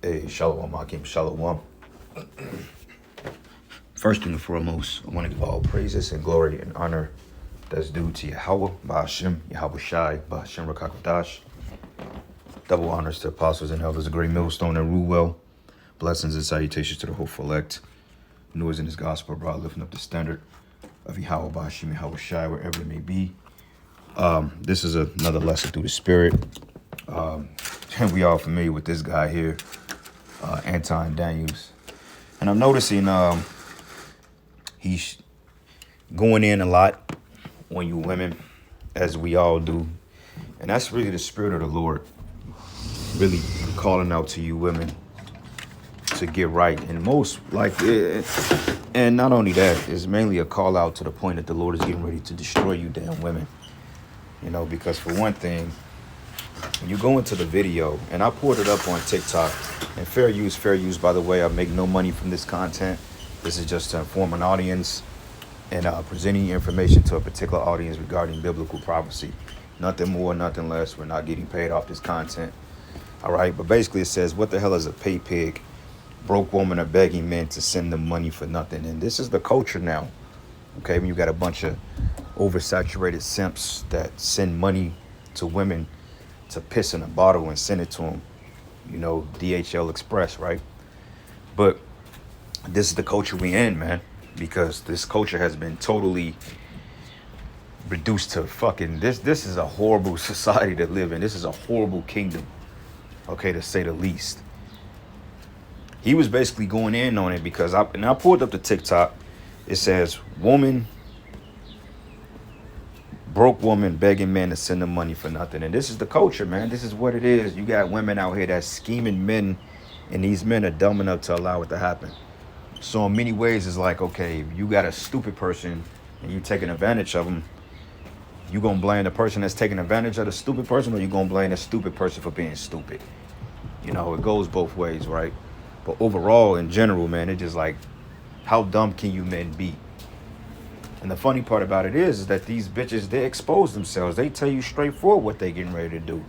Hey, Shalom, Akim, Shalom. First and foremost, I want to give all praises and glory and honor that's due to Yahweh, Ba'ashem, Yahweh Shai, Ba'ashem Rakakwadash. Double honors to apostles and elders, a great millstone and rule well. Blessings and salutations to the hopeful elect. Noise in his gospel, brought lifting up the standard of Yahweh, Ba'ashem, Yahweh Shai, wherever it may be. This is another lesson through the Spirit. And we all familiar with this guy here, Anton Daniels. And I'm noticing he's going in a lot on you women, as we all do. And that's really the Spirit of the Lord, really calling out to you women to get right. And and not only that, it's mainly a call out to the point that the Lord is getting ready to destroy you damn women. You know, because for one thing, when you go into the video, and I pulled it up on TikTok, and fair use, by the way, I make no money from this content. This is just to inform an audience and presenting information to a particular audience regarding biblical prophecy. Nothing more, nothing less. We're not getting paid off this content. All right. But basically it says, what the hell is a pay pig? Broke women are begging men to send them money for nothing. And this is the culture now. Okay. When you got a bunch of oversaturated simps that send money to women to piss in a bottle and send it to them, you know, DHL Express, right? But this is the culture we in, man, because this culture has been totally reduced to fucking this is a horrible society to live in. This is a horrible kingdom, okay, to say the least. He was basically going in on it because I pulled up the TikTok. It says broke woman begging men to send them money for nothing. And this is the culture, man. This is what it is. You got women out here that's scheming men, and these men are dumb enough to allow it to happen. So in many ways, it's like, okay, if you got a stupid person and you taking advantage of them, you gonna blame the person that's taking advantage of the stupid person, or you gonna blame the stupid person for being stupid? You know, it goes both ways, right? But overall, in general, man, it's just like, how dumb can you men be? And the funny part about it is that these bitches, they expose themselves. They tell you straightforward what they getting ready to do.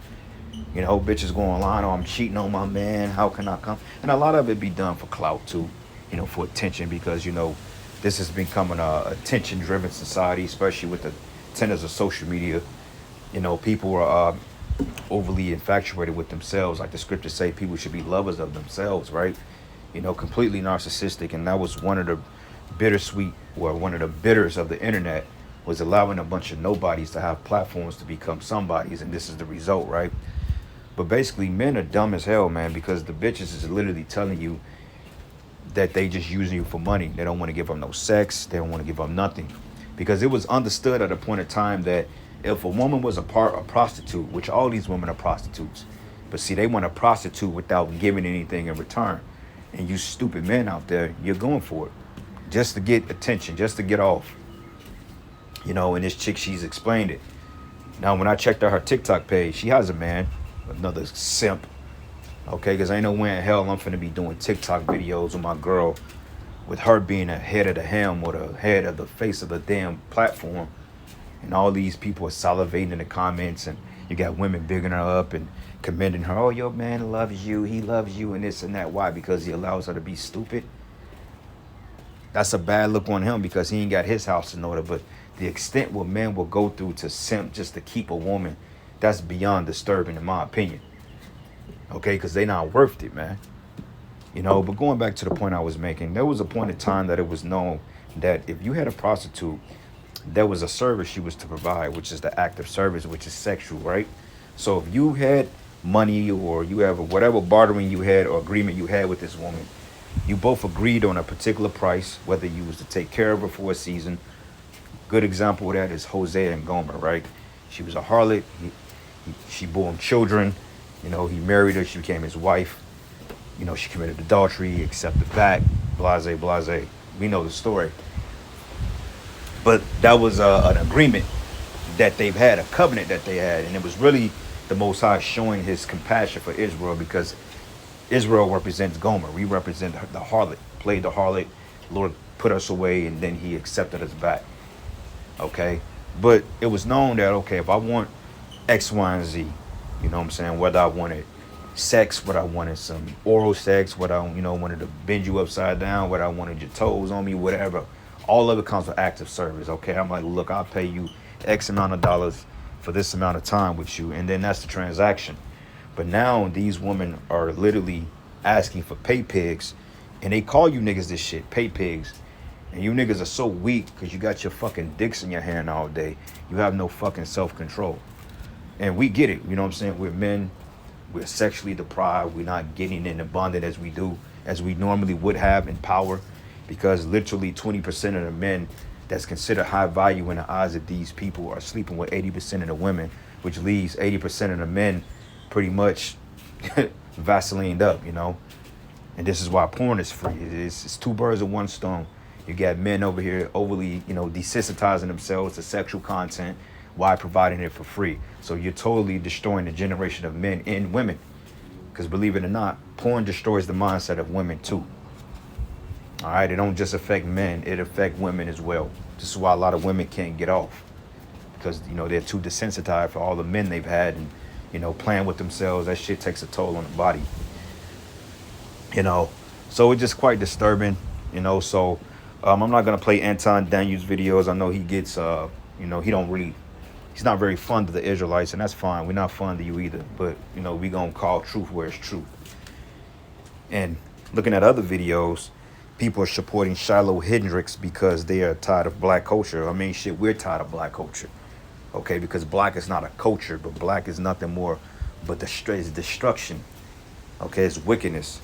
You know, bitches go online, oh, I'm cheating on my man. How can I come? And a lot of it be done for clout too, you know, for attention, because, you know, this is becoming a attention-driven society, especially with the tenets of social media. You know, people are overly infatuated with themselves. Like the scriptures say, people should be lovers of themselves, right? You know, completely narcissistic. And that was one of the one of the bitters of the internet, was allowing a bunch of nobodies to have platforms to become somebodies, and this is the result, right? But basically, men are dumb as hell, man, because the bitches is literally telling you that they just using you for money. They don't want to give up no sex. They don't want to give up nothing, because it was understood at a point in time that if a woman was a prostitute, which all these women are prostitutes, but see, they want to prostitute without giving anything in return. And you stupid men out there, you're going for it, just to get attention, just to get off. You know, and this chick, she's explained it. Now, when I checked out her TikTok page, she has a man, another simp. Okay, because ain't no way in hell I'm finna be doing TikTok videos with my girl, with her being the head of the helm or the head of the face of the damn platform. And all these people are salivating in the comments, and you got women bigging her up and commending her. Oh, your man loves you, he loves you, and this and that. Why? Because he allows her to be stupid. That's a bad look on him, because he ain't got his house in order. But the extent what men will go through to simp just to keep a woman, that's beyond disturbing in my opinion. Okay, because they not worth it, man. You know, but going back to the point I was making, there was a point in time that it was known that if you had a prostitute, there was a service she was to provide, which is the act of service, which is sexual, right? So if you had money, or you have whatever bartering you had or agreement you had with this woman, you both agreed on a particular price, whether you was to take care of her for a season. Good example of that is Hosea and Gomer, right? She was a harlot. She bore him children. You know, he married her. She became his wife. You know, she committed adultery, accepted back, blase, blase. We know the story. But that was an agreement that they've had, a covenant that they had. And it was really the Most High showing his compassion for Israel, because Israel represents Gomer. We represent the harlot, played the harlot. Lord put us away, and then he accepted us back. Okay? But it was known that, okay, if I want X, Y, and Z, you know what I'm saying, whether I wanted sex, what I wanted some oral sex, what I, wanted to bend you upside down, what I wanted your toes on me, whatever. All of it comes with active service. Okay, I'm like, look, I'll pay you X amount of dollars for this amount of time with you, and then that's the transaction. But now these women are literally asking for pay pigs, and they call you niggas this shit, pay pigs. And you niggas are so weak because you got your fucking dicks in your hand all day. You have no fucking self-control. And we get it, you know what I'm saying? We're men, we're sexually deprived, we're not getting in abundant as we normally would have in power, because literally 20% of the men that's considered high value in the eyes of these people are sleeping with 80% of the women, which leaves 80% of the men pretty much Vaselined up, And this is why porn is free. It's two birds with one stone. You got men over here overly, desensitizing themselves to sexual content while providing it for free. So you're totally destroying the generation of men and women. Because believe it or not, porn destroys the mindset of women too. All right, it don't just affect men, it affects women as well. This is why a lot of women can't get off. Because, they're too desensitized for all the men they've had and, playing with themselves. That shit takes a toll on the body. So it's just quite disturbing, so I'm not going to play Anton Daniels videos. I know he gets, he's not very fond of the Israelites, and that's fine. We're not fond of you either, but, we going to call truth where it's true. And looking at other videos, people are supporting Shiloh Hendricks because they are tired of black culture. I mean, shit, we're tired of black culture. Okay, because black is not a culture, but black is nothing more but it's destruction. Okay, it's wickedness.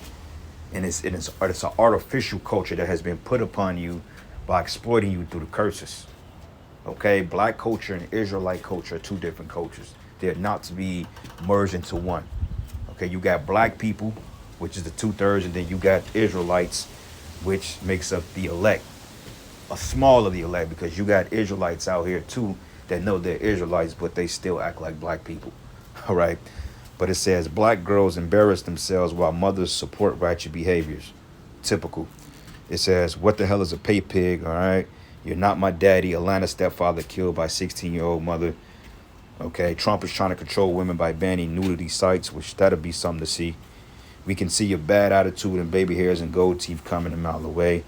And it's an artificial culture that has been put upon you by exploiting you through the curses. Okay, black culture and Israelite culture are two different cultures. They're not to be merged into one. Okay, you got black people, which is the 2/3, and then you got Israelites, which makes up the elect. A small of the elect, because you got Israelites out here too that know they're Israelites, but they still act like black people. All right. But it says black girls embarrass themselves while mothers support ratchet behaviors. Typical. It says, what the hell is a pay pig? All right. You're not my daddy. Atlanta stepfather killed by 16-year-old mother. Okay. Trump is trying to control women by banning nudity sites, which that'll be something to see. We can see your bad attitude and baby hairs and gold teeth coming a mile away.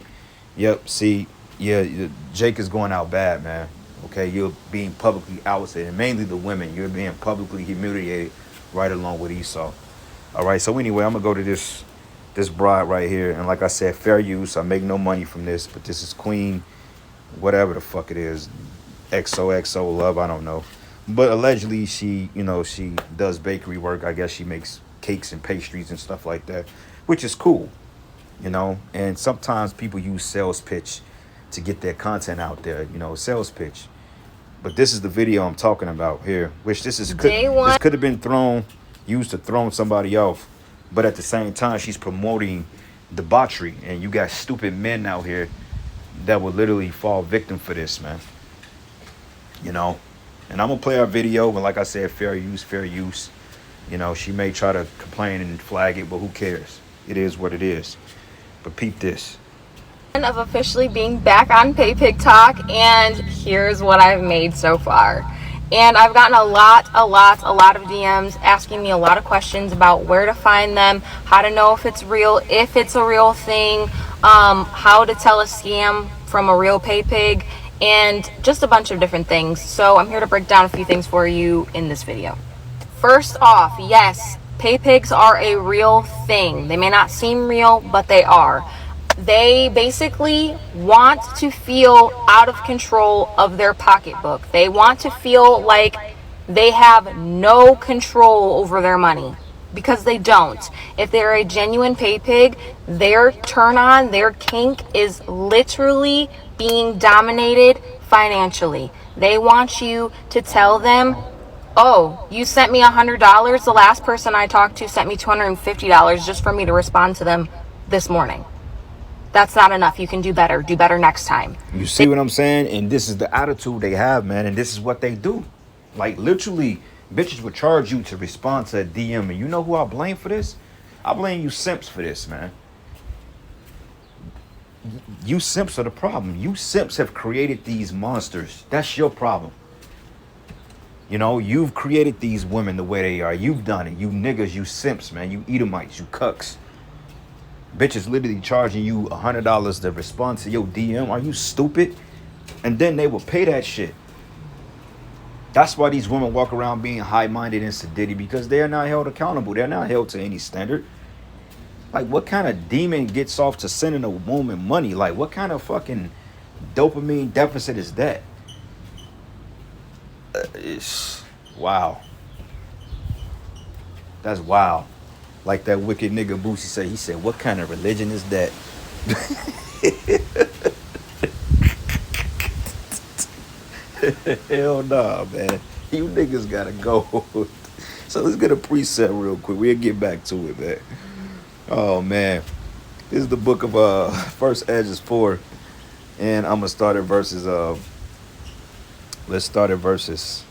Yep. See, yeah, Jake is going out bad, man. Okay. You're being publicly ousted, and mainly the women. You're being publicly humiliated right along with Esau. All right. So anyway, I'm going to go to this bride right here. And like I said, fair use. I make no money from this, but this is Queen, whatever the fuck it is. XOXO love. I don't know. But allegedly she does bakery work. I guess she makes cakes and pastries and stuff like that, which is cool, and sometimes people use sales pitch to get their content out there, sales pitch. But this is the video I'm talking about here, which this could have been used to throw somebody off, but at the same time she's promoting debauchery, and you got stupid men out here that would literally fall victim for this, man. And I'm gonna play our video, but like I said, fair use. She may try to complain and flag it, but who cares? It is what it is. But peep this. Of officially being back on PayPig Talk, and here's what I've made so far. And I've gotten a lot of DMs asking me a lot of questions about where to find them, how to know if it's real, if it's a real thing, how to tell a scam from a real PayPig, and just a bunch of different things. So I'm here to break down a few things for you in this video. First off, yes, PayPigs are a real thing. They may not seem real, but they are. They basically want to feel out of control of their pocketbook. They want to feel like they have no control over their money, because they don't. If they're a genuine PayPig, their turn on, their kink is literally being dominated financially. They want you to tell them, oh, you sent me $100. The last person I talked to sent me $250 just for me to respond to them this morning. That's not enough. You can do better. Do better next time. You see what I'm saying? And this is the attitude they have, man. And this is what they do. Like, literally, bitches would charge you to respond to a DM. And you know who I blame for this? I blame you simps for this, man. You simps are the problem. You simps have created these monsters. That's your problem. You know, you've created these women the way they are. You've done it. You niggas, you simps, man. You Edomites, you cucks. Bitches literally charging you $100 to respond to your DM. Are you stupid? And then they will pay that shit. That's why these women walk around being high-minded and sedity, because they are not held accountable. They're not held to any standard. Like, what kind of demon gets off to sending a woman money? Like, what kind of fucking dopamine deficit is that? It's wow. That's wild. Like that wicked nigga Boosie said. He said, "What kind of religion is that?" Hell nah, man. You niggas gotta go. So let's get a preset real quick. We'll get back to it, man. Oh man. This is the book of First Edges 4. And I'm gonna start at verses let's start at verses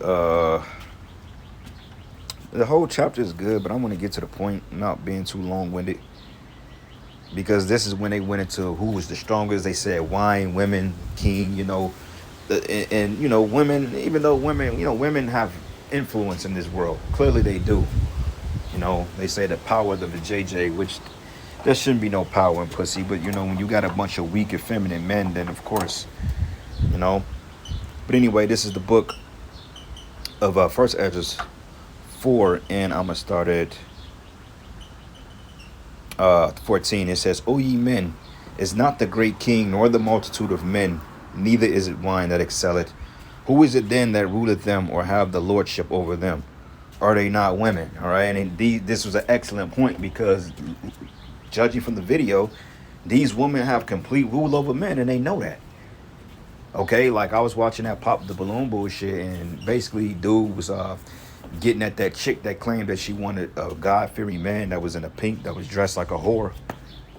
uh the whole chapter is good, but I'm gonna get to the point, not being too long-winded. Because this is when they went into who was the strongest. They said wine, women, king, you know. And you know, women, even though women, you know, women have influence in this world. Clearly they do. You know, they say the power of the JJ, which there shouldn't be no power in pussy. But, you know, when you got a bunch of weak, effeminate men, then of course, you know. But anyway, this is the book of First Edges 4. And I'm going to start at 14. It says, "O ye men, is not the great king, nor the multitude of men, neither is it wine that excelleth. Who is it then that ruleth them, or have the lordship over them? Are they not women?" All right. And indeed, this was an excellent point, because judging from the video, these women have complete rule over men, and they know that. Okay, like I was watching that Pop the Balloon bullshit, and basically dude was getting at that chick that claimed that she wanted a God-fearing man that was in a pink, that was dressed like a whore,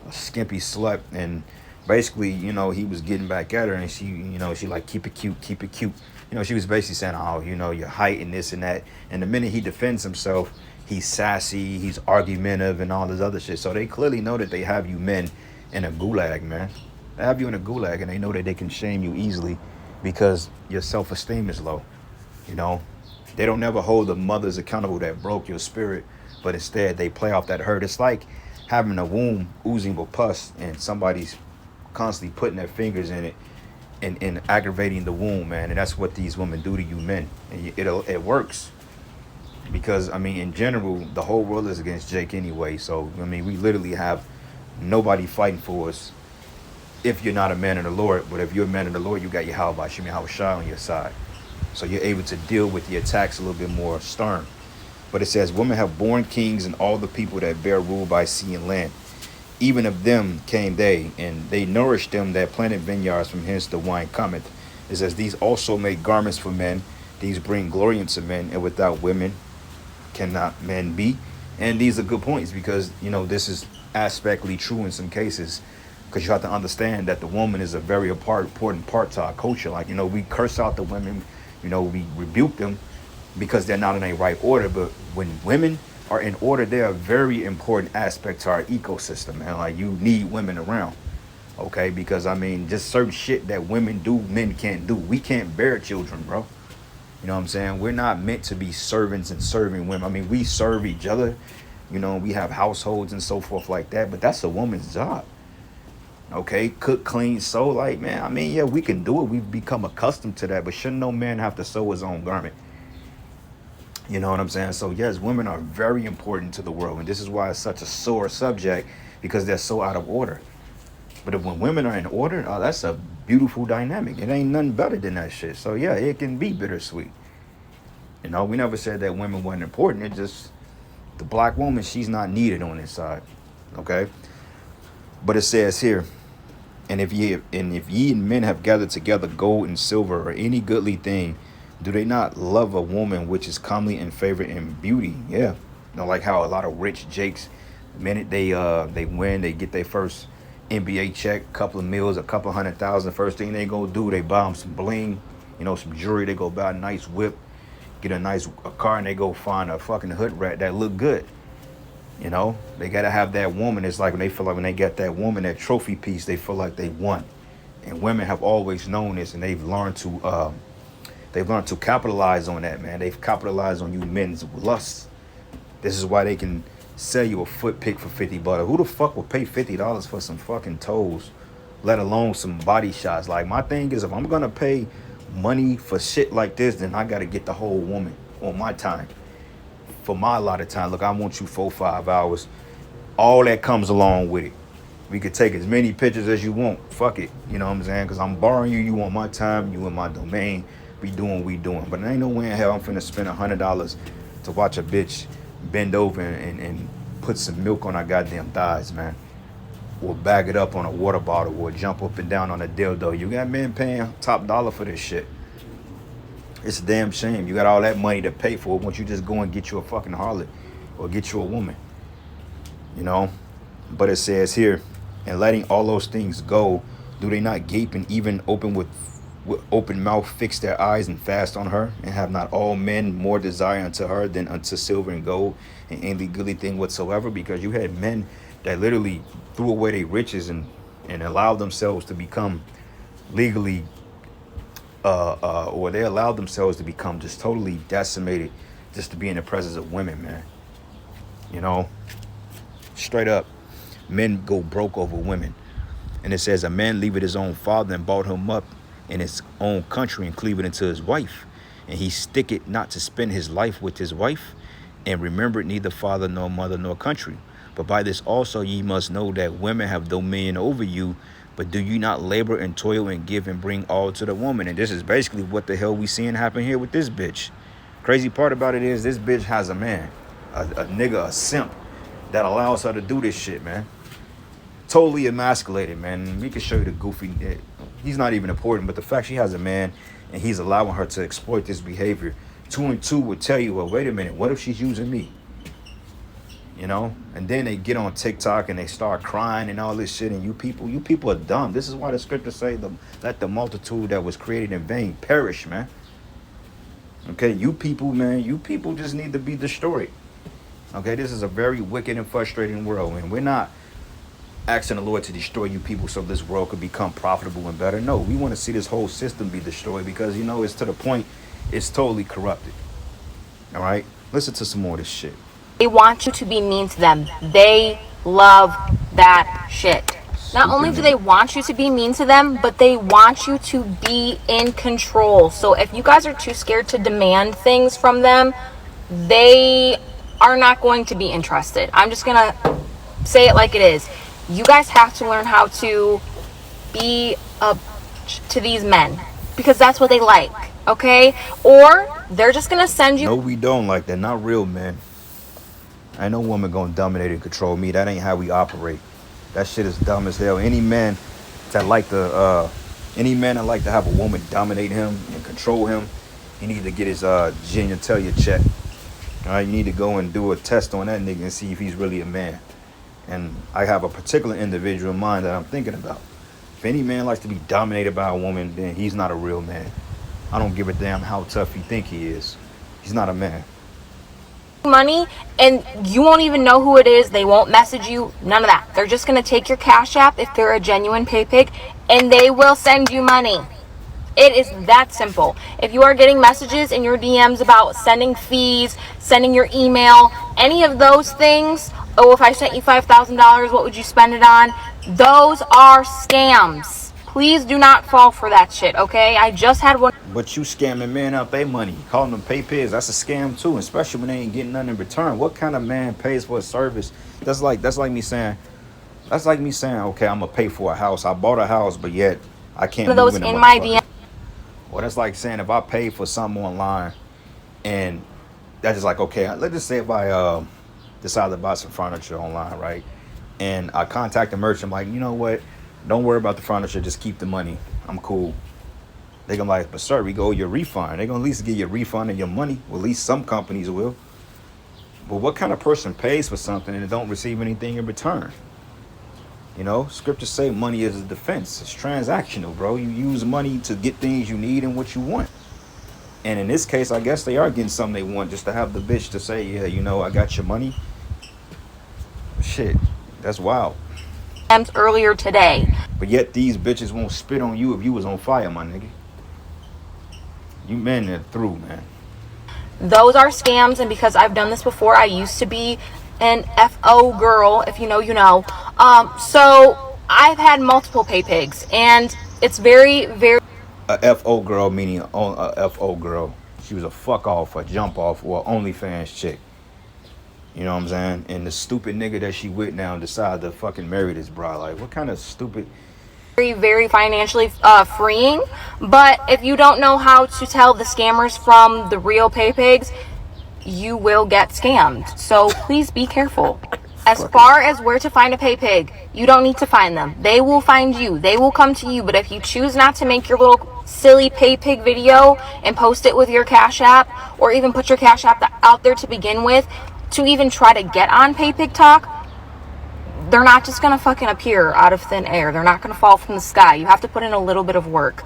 a skimpy slut. And basically, you know, he was getting back at her, and she, you know, she like, keep it cute, keep it cute. You know, she was basically saying, oh, you know, your height and this and that. And the minute he defends himself, he's sassy, he's argumentative, and all this other shit. So they clearly know that they have you men in a gulag, man. They have you in a gulag, and they know that they can shame you easily because your self-esteem is low. You know, they don't never hold the mothers accountable that broke your spirit, but instead they play off that hurt. It's like having a womb oozing with pus, and somebody's constantly putting their fingers in it and aggravating the womb, man. And that's what these women do to you men. And it works. Because, I mean, in general, the whole world is against Jake anyway. So, I mean, we literally have nobody fighting for us if you're not a man of the Lord. But if you're a man of the Lord, you got your Shai on your side. So you're able to deal with the attacks a little bit more stern. But it says, women have born kings, and all the people that bear rule by sea and land. Even of them came they, and they nourished them that planted vineyards, from hence the wine cometh. It says, these also make garments for men. These bring glory unto men, and without women cannot men be. And these are good points, because, you know, this is aspectly true in some cases, because you have to understand that the woman is a very important part to our culture. Like, you know, we curse out the women, you know, we rebuke them because they're not in a right order. But when women are in order, they're a very important aspect to our ecosystem, man. Like, you need women around, okay? Because, I mean, just certain shit that women do, men can't do. We can't bear children, bro. You know what I'm saying? We're not meant to be servants and serving women. I mean, we serve each other. You know, we have households and so forth like that. But that's a woman's job. Okay? Cook, clean, sew. Like, man, I mean, yeah, we can do it. We've become accustomed to that. But shouldn't no man have to sew his own garment? You know what I'm saying? So, yes, women are very important to the world. And this is why it's such a sore subject, because they're so out of order. But when women are in order, oh, that's a beautiful dynamic. It ain't nothing better than that shit. So, yeah, it can be bittersweet. You know, we never said that women weren't important. It just, the black woman, she's not needed on this side. Okay? But it says here, and if ye and men have gathered together gold and silver, or any goodly thing, do they not love a woman which is comely and favored in beauty? Yeah. You know, like how a lot of rich jakes, the minute they win, they get their first NBA check, couple of meals, a couple $100,000. First thing they go do, they buy them some bling, you know, some jewelry. They go buy a nice whip, get a car, and they go find a fucking hood rat that look good. You know, they gotta have that woman. It's like when they feel like when they get that woman, that trophy piece, they feel like they won. And women have always known this, and they've learned to capitalize on that, man. They've capitalized on you men's lust. This is why they can sell you a foot pick for $50. Who the fuck will pay $50 for some fucking toes, let alone some body shots? Like, my thing is, if I'm gonna pay money for shit like this, then I gotta get the whole woman on my time, for my allotted time. Look, I want you 4-5 hours. All that comes along with it. We could take as many pictures as you want. Fuck it. You know what I'm saying? Because I'm borrowing you. You want my time. You in my domain. We doing what we doing. But there ain't no way in hell I'm finna spend $100 to watch a bitch bend over and put some milk on her goddamn thighs, man. Or bag it up on a water bottle, or jump up and down on a dildo. You got men paying top dollar for this shit. It's a damn shame. You got all that money to pay for it. Why don't you just go and get you a fucking harlot, or get you a woman? You know? But it says here, and letting all those things go, do they not gape and even with open mouth fix their eyes and fast on her? And have not all men more desire unto her than unto silver and gold and any goodly thing whatsoever? Because you had men that literally threw away their riches and allowed themselves to become legally or they allowed themselves to become just totally decimated just to be in the presence of women, man. You know, straight up, men go broke over women. And it says, a man leaveth his own father and brought him up in his own country and cleave it unto his wife. And he sticketh not to spend his life with his wife, and remembered neither father nor mother nor country. But by this also ye must know that women have dominion over you. But do you not labor and toil and give and bring all to the woman? And this is basically what the hell we seeing happen here with this bitch. Crazy part about it is, this bitch has a man, a nigga, a simp, that allows her to do this shit, man. Totally emasculated, man. We can show you the goofy. He's not even important, but the fact she has a man and he's allowing her to exploit this behavior. 2 and 2 would tell you, well, wait a minute, what if she's using me? You know? And then they get on TikTok and they start crying and all this shit. And you people are dumb. This is why the scriptures say, let the multitude that was created in vain perish, man. Okay, you people, man, you people just need to be destroyed. Okay, this is a very wicked and frustrating world, and we're not asking the Lord to destroy you people so this world could become profitable and better. No, we want to see this whole system be destroyed, because, you know, it's to the point it's totally corrupted. All right, listen to some more of this shit. They want you to be mean to them. They love that shit. Not only do they want you to be mean to them, but they want you to be in control. So if you guys are too scared to demand things from them, they are not going to be interested. I'm just going to say it like it is. You guys have to learn how to be up to these men, because that's what they like, okay? Or they're just going to send you... No, we don't like that. Not real men. Ain't no woman going to dominate and control me. That ain't how we operate. That shit is dumb as hell. Any man that like to have a woman dominate him and control him, he need to get his genitalia checked. All right, you need to go and do a test on that nigga and see if he's really a man. And I have a particular individual in mind that I'm thinking about. If any man likes to be dominated by a woman, then he's not a real man. I don't give a damn how tough you think he is. He's not a man. Money, and you won't even know who it is. They won't message you, none of that. They're just going to take your Cash App if they're a genuine pay pig, and they will send you money. It is that simple. If you are getting messages in your DMs about sending fees, sending your email, any of those things, oh, if I sent you $5,000, what would you spend it on? Those are scams. Please do not fall for that shit, okay? I just had one. But you scamming men out their money, calling them pay pigs, that's a scam too, especially when they ain't getting nothing in return. What kind of man pays for a service? That's like me saying, okay, I'm gonna pay for a house. I bought a house, but yet I can't move those in my DM. Well, that's like saying if I pay for something online, and that's just like, okay, let's just say if I decide to buy some furniture online, right? And I contact the merchant, I'm like, you know what? Don't worry about the furniture, just keep the money. I'm cool. They're gonna like, but sir, we go your refund. They're gonna at least give you a refund of your money. Well, at least some companies will. But what kind of person pays for something and don't receive anything in return? You know, scriptures say money is a defense. It's transactional, bro. You use money to get things you need and what you want. And in this case, I guess they are getting something they want, just to have the bitch to say, yeah, you know, I got your money. Shit, that's wild. earlier today. But yet these bitches won't spit on you if you was on fire, my nigga. You men are through, man. Those are scams, and because I've done this before, I used to be an FO girl, if you know, you know. So I've had multiple pay pigs, and it's very, very... A FO girl meaning a FO girl. She was a fuck off, a jump off, or OnlyFans chick. You know what I'm saying? And the stupid nigga that she with now decided to fucking marry this bra. Like, what kind of stupid... Very, very financially freeing. But if you don't know how to tell the scammers from the real pay pigs, you will get scammed. So please be careful. As far as where to find a pay pig, you don't need to find them. They will find you. They will come to you. But if you choose not to make your little silly pay pig video and post it with your Cash App, or even put your Cash App out there to begin with, to even try to get on Pay Pig Talk, they're not just gonna fucking appear out of thin air. They're not gonna fall from the sky. You have to put in a little bit of work.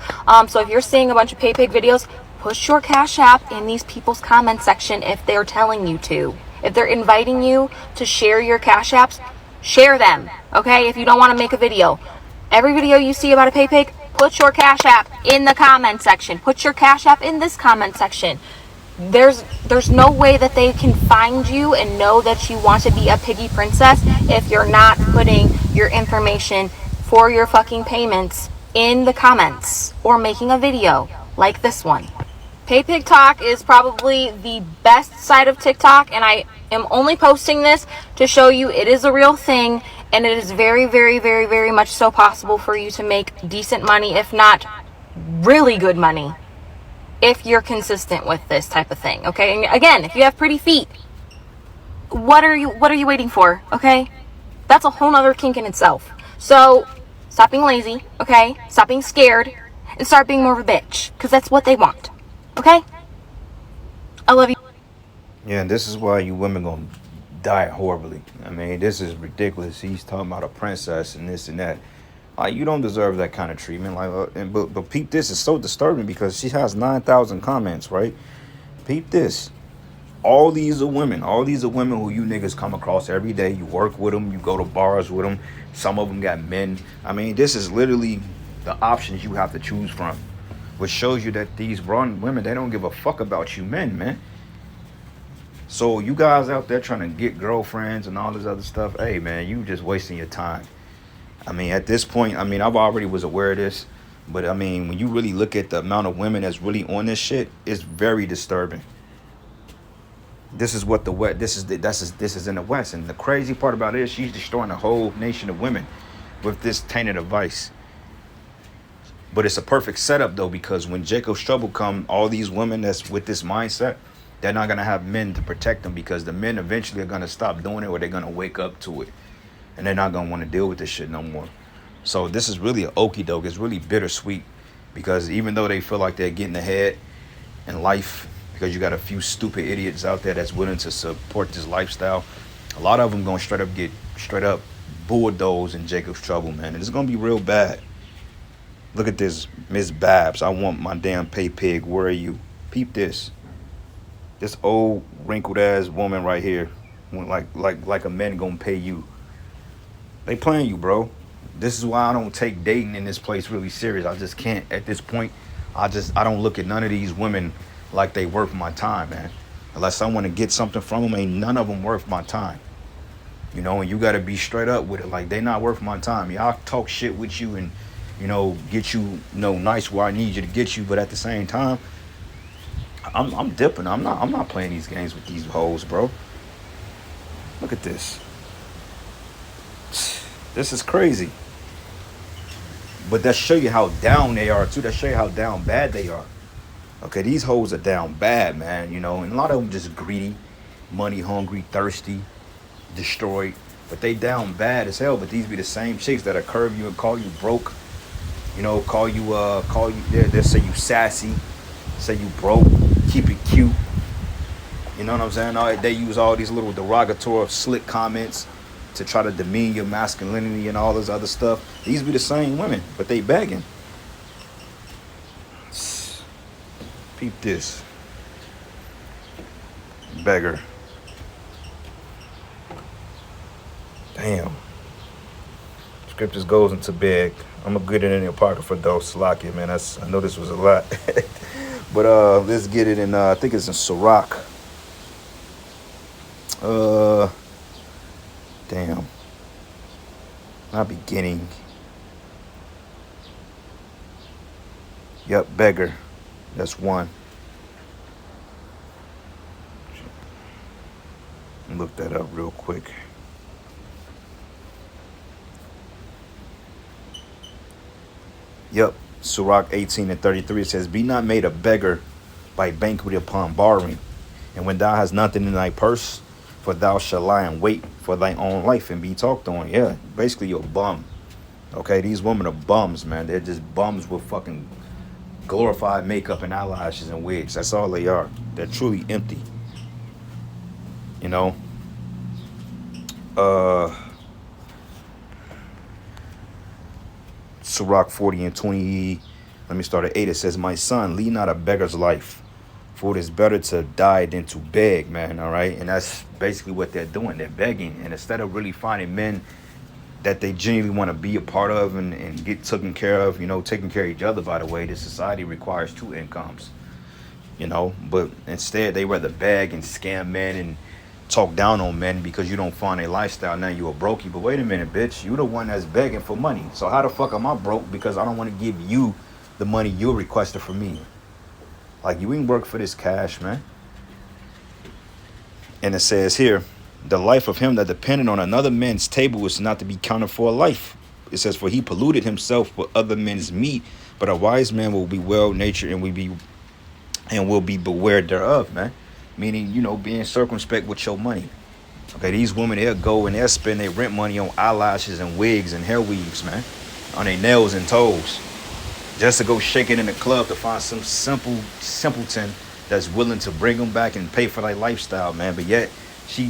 So if you're seeing a bunch of pay pig videos, push your Cash App in these people's comment section if they're telling you to. If they're inviting you to share your Cash Apps, share them. Okay? If you don't want to make a video, every video you see about a pay pig, put your Cash App in the comment section. Put your Cash App in this comment section. There's no way that they can find you and know that you want to be a piggy princess if you're not putting your information for your fucking payments in the comments or making a video like this one. PayPig Talk is probably the best side of TikTok, and I am only posting this to show you it is a real thing, and it is very, very, very, very much so possible for you to make decent money, if not really good money, if you're consistent with this type of thing. Okay, and again, if you have pretty feet, what are you waiting for? Okay, that's a whole nother kink in itself. So stop being lazy, okay, stop being scared, and start being more of a bitch, because that's what they want. Okay, I love you. Yeah, and this is why you women gonna die horribly. I mean, this is ridiculous. He's talking about a princess and this and that. Like, you don't deserve that kind of treatment. Like, but peep this, is so disturbing because she has 9,000 comments, right? Peep this. All these are women who you niggas come across every day. You work with them, you go to bars with them. Some of them got men. I mean, this is literally the options you have to choose from, which shows you that these grown women, they don't give a fuck about you men, man. So you guys out there trying to get girlfriends and all this other stuff, hey, man, you just wasting your time. I mean, at this point, I mean, I've already was aware of this, but I mean, when you really look at the amount of women that's really on this shit, it's very disturbing. This is what the West, this is in the West, and the crazy part about it is she's destroying a whole nation of women with this tainted advice. But it's a perfect setup though, because when Jacob's trouble come, all these women that's with this mindset, they're not gonna have men to protect them, because the men eventually are gonna stop doing it, or they're gonna wake up to it. And they're not going to want to deal with this shit no more. So this is really an okie doke. It's really bittersweet, because even though they feel like they're getting ahead in life, because you got a few stupid idiots out there that's willing to support this lifestyle, a lot of them going to get straight up bulldozed in Jacob's trouble, man. And it's going to be real bad. Look at this, Miss Babs. I want my damn pay pig. Where are you? Peep this. This old wrinkled ass woman right here. Like a man going to pay you. They playing you, bro. This is why I don't take dating in this place really serious. I just can't at this point. I don't look at none of these women like they worth my time, man. Unless I want to get something from them, ain't none of them worth my time. You know, and you got to be straight up with it. Like, they not worth my time. Y'all talk shit with you and, you know, get you, nice where I need you to get you. But at the same time, I'm dipping. I'm not playing these games with these hoes, bro. Look at this. This is crazy. But that show you how down they are too. That show you how down bad they are. Okay, these hoes are down bad, man, and a lot of them just greedy, money hungry, thirsty, destroyed. But they down bad as hell. But these be the same chicks that'll curve you and call you broke. Call you they'll say you sassy, say you broke, keep it cute. You know what I'm saying? They use all these little derogatory, slick comments to try to demean your masculinity and all this other stuff. These be the same women, but they begging. Peep this. Beggar. Damn. It's Scriptures goes into bed. I'm gonna get it in your pocket for those Salakia, man. I know this was a lot. But let's get it in I think it's in Sirach. Uh damn. Not beginning. Yep, beggar. That's one. Look that up real quick. Yep, Sirach 18 and 33, it says, be not made a beggar by banquet upon borrowing. And when thou hast nothing in thy purse, for thou shalt lie and wait for thy own life and be talked on. Yeah, basically you're a bum. Okay, these women are bums, man. They're just bums with fucking glorified makeup and eyelashes and wigs. That's all they are. They're truly empty. You know? Sirach 40 and 20. Let me start at 8. It says, my son, lead not a beggar's life, for it is better to die than to beg, man. All right. And that's basically what they're doing. They're begging. And instead of really finding men that they genuinely want to be a part of and get taken care of, you know, taking care of each other, by the way, this society requires 2 incomes, you know, but instead they rather beg and scam men and talk down on men because you don't find a lifestyle. Now you a brokey. But wait a minute, bitch, you the one that's begging for money. So how the fuck am I broke? Because I don't want to give you the money you're requesting from me. Like, you ain't work for this cash, man. And it says here, the life of him that depended on another man's table is not to be counted for a life. It says, for he polluted himself with other men's meat, but a wise man will be well natured and will be beware thereof, man. Meaning, you know, being circumspect with your money. Okay, these women, they'll go and they'll spend their rent money on eyelashes and wigs and hair weaves, man. On their nails and toes. Just to go shake it in the club to find some simpleton that's willing to bring them back and pay for their lifestyle, man. But yet, she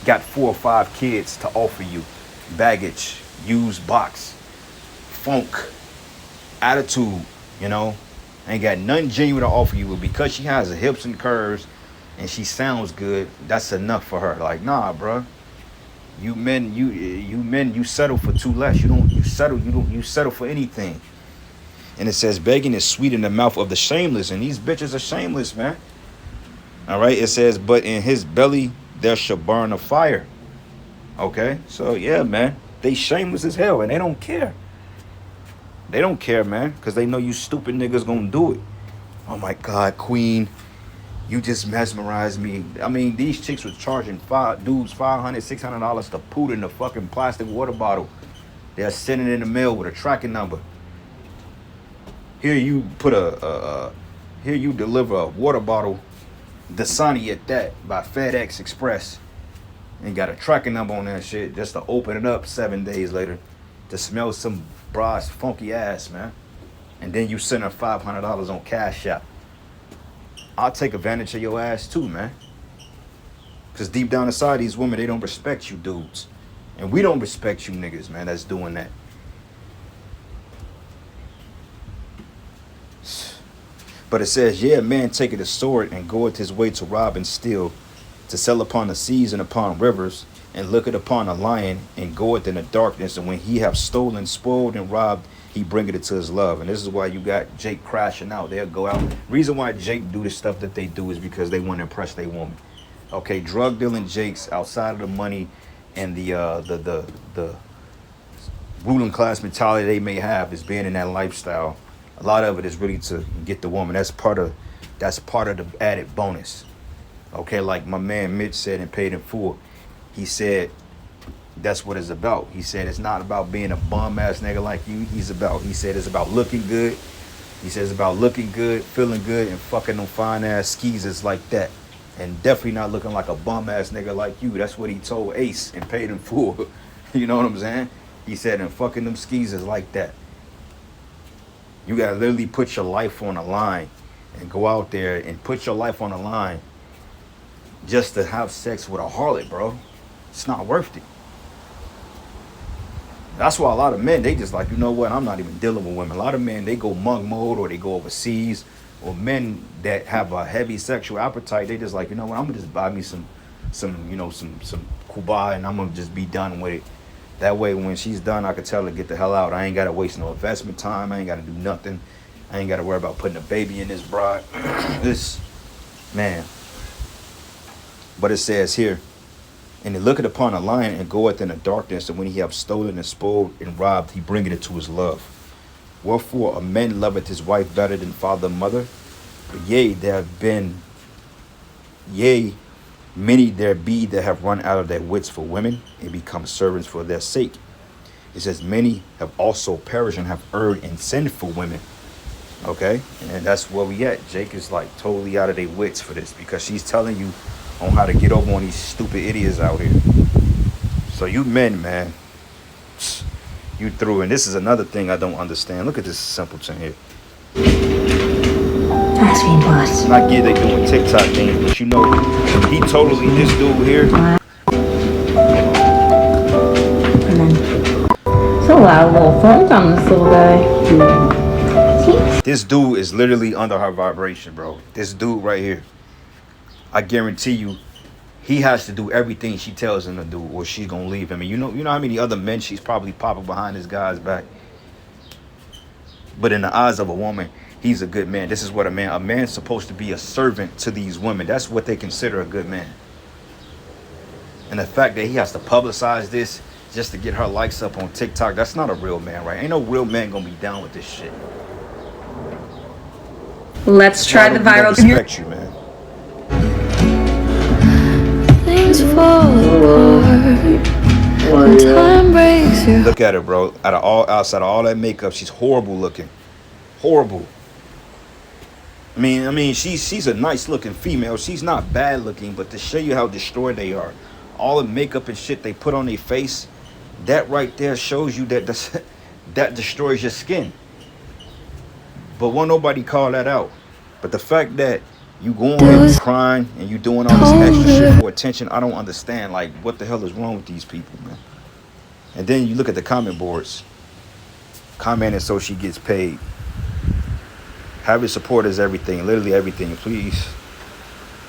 got 4 or 5 kids to offer you. Baggage, used box, funk, attitude, you know. Ain't got nothing genuine to offer you. But because she has the hips and curves, and she sounds good, that's enough for her. Like, nah, bro. You men, you settle for too less. You settle for anything. And it says, begging is sweet in the mouth of the shameless. And these bitches are shameless, man. All right. It says, but in his belly there shall burn a fire. Okay. So yeah, man. They shameless as hell and they don't care. They don't care, man. Because they know you stupid niggas gonna do it. Oh my God, queen. You just mesmerized me. I mean, these chicks was charging dudes $500, $600 to put in a fucking plastic water bottle. They're sending it in the mail with a tracking number. Here you put here you deliver a water bottle, Dasani at that, by FedEx Express, and got a tracking number on that shit just to open it up 7 days later to smell some bra's funky ass, man. And then you send her $500 on Cash App. I'll take advantage of your ass too, man. Because deep down inside, these women, they don't respect you dudes. And we don't respect you niggas, man, that's doing that. But it says, yeah, man taketh a sword and goeth his way to rob and steal, to sell upon the seas and upon rivers, and looketh upon a lion and goeth in the darkness. And when he have stolen, spoiled, and robbed, he bringeth it to his love. And this is why you got Jake crashing out. They'll go out. Reason why Jake do the stuff that they do is because they want to impress their woman. Okay, drug dealing Jakes, outside of the money and the ruling class mentality they may have, is being in that lifestyle. A lot of it is really to get the woman. That's part of the added bonus. Okay, like my man Mitch said in Paid in Full, he said that's what it's about. He said it's not about being a bum ass nigga like you. He said it's about looking good. He says it's about looking good, feeling good, and fucking them fine ass skeezers like that. And definitely not looking like a bum ass nigga like you. That's what he told Ace and Paid in Full. You know what I'm saying? He said, and fucking them skeezers like that. You gotta literally put your life on the line and go out there and put your life on the line just to have sex with a harlot, bro. It's not worth it. That's why a lot of men, they just like, you know what, I'm not even dealing with women. A lot of men, they go monk mode or they go overseas. Or men that have a heavy sexual appetite, they just like, you know what, I'm gonna just buy me some Kuba and I'm gonna just be done with it. That way, when she's done, I could tell her to get the hell out. I ain't got to waste no investment time. I ain't got to do nothing. I ain't got to worry about putting a baby in this bride. This, man. But it says here, and he looketh upon a lion and goeth in the darkness, and when he have stolen and spoiled and robbed, he bringeth it to his love. Wherefore a man loveth his wife better than father and mother. But many there be that have run out of their wits for women and become servants for their sake. It says many have also perished and have erred and sinned for women. Okay, and that's where we at. Jake is like totally out of their wits for this, because she's telling you on how to get over on these stupid idiots out here. So you men, man, you through. And this is another thing I don't understand. Look at this simpleton here. It's not good they doing TikTok things, but you know, he totally, this dude here. It's a lot of little phones on this little guy. This dude is literally under her vibration, bro. This dude right here. I guarantee you, he has to do everything she tells him to do, or she's gonna leave him. And you know how many other men she's probably popping behind this guy's back. But in the eyes of a woman, he's a good man. This is what a man's supposed to be, a servant to these women. That's what they consider a good man. And the fact that he has to publicize this just to get her likes up on TikTok, that's not a real man, right? Ain't no real man gonna be down with this shit. Let's try the viral. Respect you, man. Things fall apart when time breaks you. Look at her, bro. Outside of all that makeup, she's horrible looking. Horrible. I mean, she's a nice looking female. She's not bad looking, but to show you how destroyed they are, all the makeup and shit they put on their face, that right there shows you that that destroys your skin. But won't nobody call that out. But the fact that you going and crying and you doing all this extra shit for attention, I don't understand. Like, what the hell is wrong with these people, man? And then you look at the comment boards. Commenting so she gets paid. Having support is everything, literally everything. Please.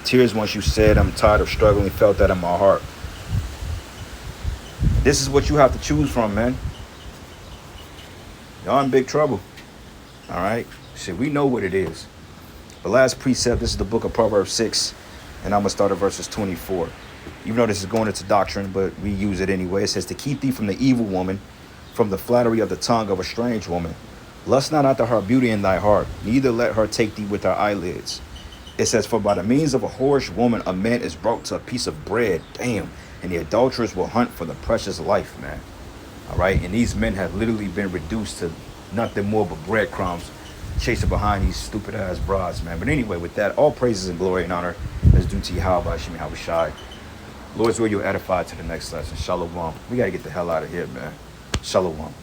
Tears once you said, I'm tired of struggling, felt that in my heart. This is what you have to choose from, man. Y'all in big trouble. All right? Shit, we know what it is. The last precept, this is the book of Proverbs 6, and I'm going to start at verses 24. Even though this is going into doctrine, but we use it anyway. It says, to keep thee from the evil woman, from the flattery of the tongue of a strange woman. Lust not after her beauty in thy heart, neither let her take thee with her eyelids. It says, for by the means of a whorish woman, a man is brought to a piece of bread. Damn. And the adulterers will hunt for the precious life, man. All right? And these men have literally been reduced to nothing more but breadcrumbs, chasing behind these stupid ass broads, man. But anyway, with that, all praises and glory and honor is due to Yahweh Shemi Havashai. Lord's will, you're edified to the next lesson. Shalom. We got to get the hell out of here, man. Shalom.